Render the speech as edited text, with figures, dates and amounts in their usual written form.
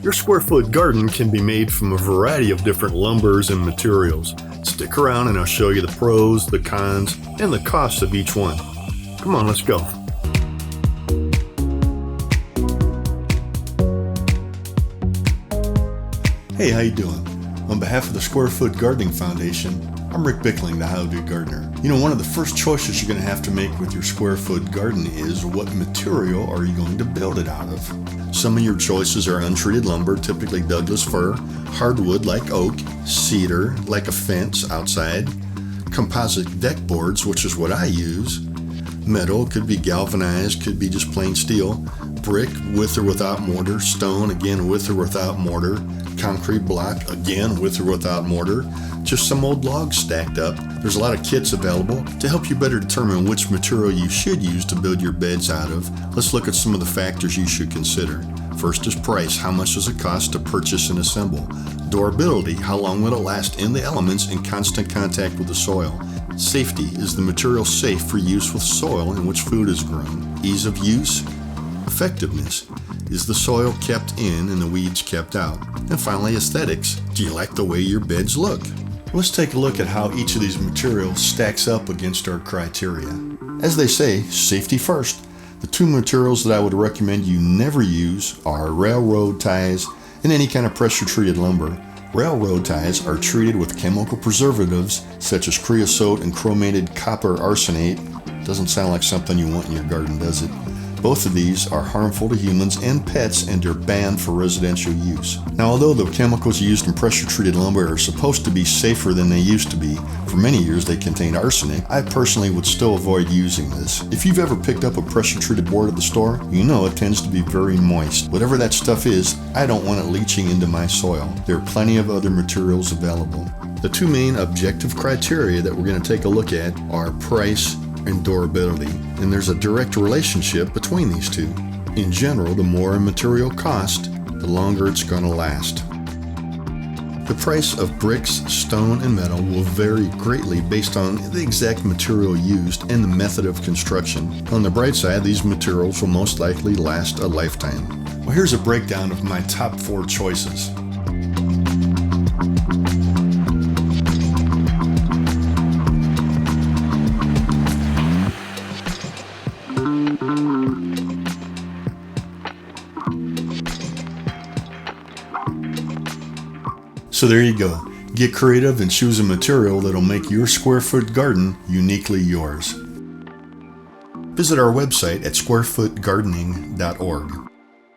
Your square foot garden can be made from a variety of different lumbers and materials. Stick around and I'll show you the pros, the cons, and the costs of each one. Come on, let's go. Hey, how you doing? On behalf of the Square Foot Gardening Foundation, I'm Rick Bickling, the How To Gardener. You know, one of the first choices you're going to have to make with your square foot garden is what material are you going to build it out of? Some of your choices are untreated lumber, typically Douglas fir, hardwood like oak, cedar like a fence outside, composite deck boards, which is what I use, metal, could be galvanized, could be just plain steel, brick with or without mortar, stone, again with or without mortar, concrete block, again with or without mortar, just some old logs stacked up. There's a lot of kits available to help you better determine which material you should use to build your beds out of. Let's look at some of the factors you should consider. First is price. How much does it cost to purchase and assemble? Durability. How long will it last in the elements in constant contact with the soil? Safety. Is the material safe for use with soil in which food is grown? Ease of use. Effectiveness. Is the soil kept in and the weeds kept out? And finally, aesthetics. Do you like the way your beds look? Let's take a look at how each of these materials stacks up against our criteria. As they say, safety first. The two materials that I would recommend you never use are railroad ties and any kind of pressure-treated lumber. Railroad ties are treated with chemical preservatives such as creosote and chromated copper arsenate. Doesn't sound like something you want in your garden, does it? Both of these are harmful to humans and pets and are banned for residential use. Now, although the chemicals used in pressure-treated lumber are supposed to be safer than they used to be, for many years they contained arsenic, I personally would still avoid using this. If you've ever picked up a pressure-treated board at the store, you know it tends to be very moist. Whatever that stuff is, I don't want it leaching into my soil. There are plenty of other materials available. The two main objective criteria that we're going to take a look at are price and durability, and there's a direct relationship between these two. In general, the more a material costs, the longer it's going to last. The price of bricks, stone, and metal will vary greatly based on the exact material used and the method of construction. On the bright side, these materials will most likely last a lifetime. Well, here's a breakdown of my top 4 choices. So there you go. Get creative and choose a material that'll make your square foot garden uniquely yours. Visit our website at squarefootgardening.org.